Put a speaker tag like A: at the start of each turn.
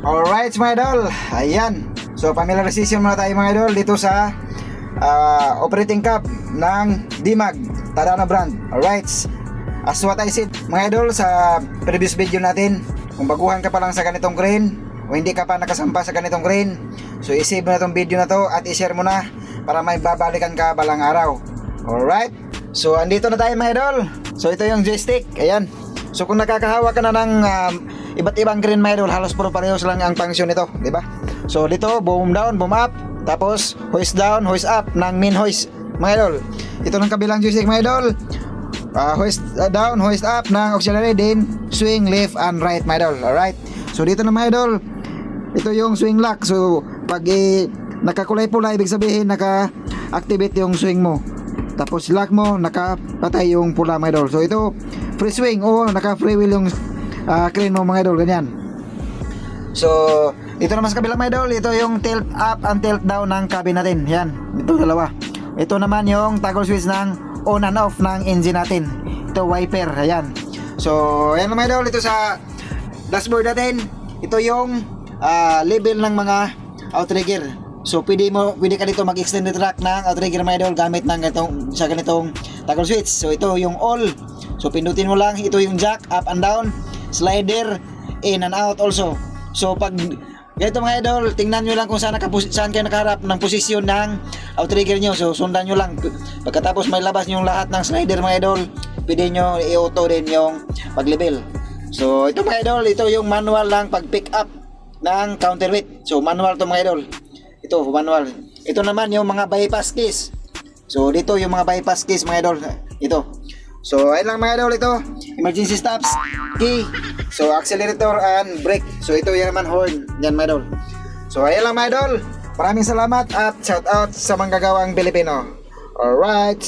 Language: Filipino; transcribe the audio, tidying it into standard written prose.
A: Alright mga idol, ayan. So familiarization muna tayo mga idol dito sa operating cap ng Dimag Tadano brand. Alright, as what I said mga idol sa previous video natin, kung baguhan ka pa lang sa ganitong crane o hindi ka pa nakasampa sa ganitong crane, so i-save mo na tong video na to at i-share mo na para may babalikan ka balang araw. Alright, so andito na tayo mga idol. So ito yung joystick, ayan. So kung nakakahawa ka na ng iba't ibang crane mga idol, halos puro parehos lang ang function nito, di ba? So dito, boom down, boom up, tapos hoist down, hoist up ng main hoist mga idol. Ito ng kabilang joystick mga idol, hoist down, hoist up ng auxiliary, din swing left and right mga idol. Alright, so dito na mga idol, ito yung swing lock. So pag nakakulay pula, ibig sabihin naka-activate yung swing mo, tapos lock mo, nakapatay yung pula mga idol. So ito free swing o naka-free wheel yung crane mo mga idol, ganyan. So ito naman sa kabila mga idol, ito yung tilt up and tilt down ng cabin natin. Yan, ito dalawa. Ito naman yung toggle switch ng on and off ng engine natin. Ito wiper, ayan. So ayan mga idol, ito sa dashboard natin, ito yung level ng mga outrigger. So pwede ka dito mag-extend the track ng outrigger mga idol gamit ng ganitong toggle switch. So ito yung all, so pindutin mo lang. Ito yung jack, up and down, slider, in and out also. So pag ganito mga idol, tingnan nyo lang kung saan kayo nakaharap ng posisyon ng outrigger nyo. So sundan nyo lang. Pagkatapos may labas nyo lahat ng slider mga idol, pwede nyo i-auto din yung pag-level. So ito mga idol, ito yung manual lang pag-pick up ng counterweight. So manual to mga idol. Ito manual. Ito naman yung mga bypass keys. So dito yung mga bypass keys mga idol. Ito. So ayun lang mga idol, ito emergency stops, key, so accelerator and brake. So ito yan naman horn, yan mga idol. So ayun lang mga idol, maraming salamat at shout out sa manggagawang Pilipino. Alright.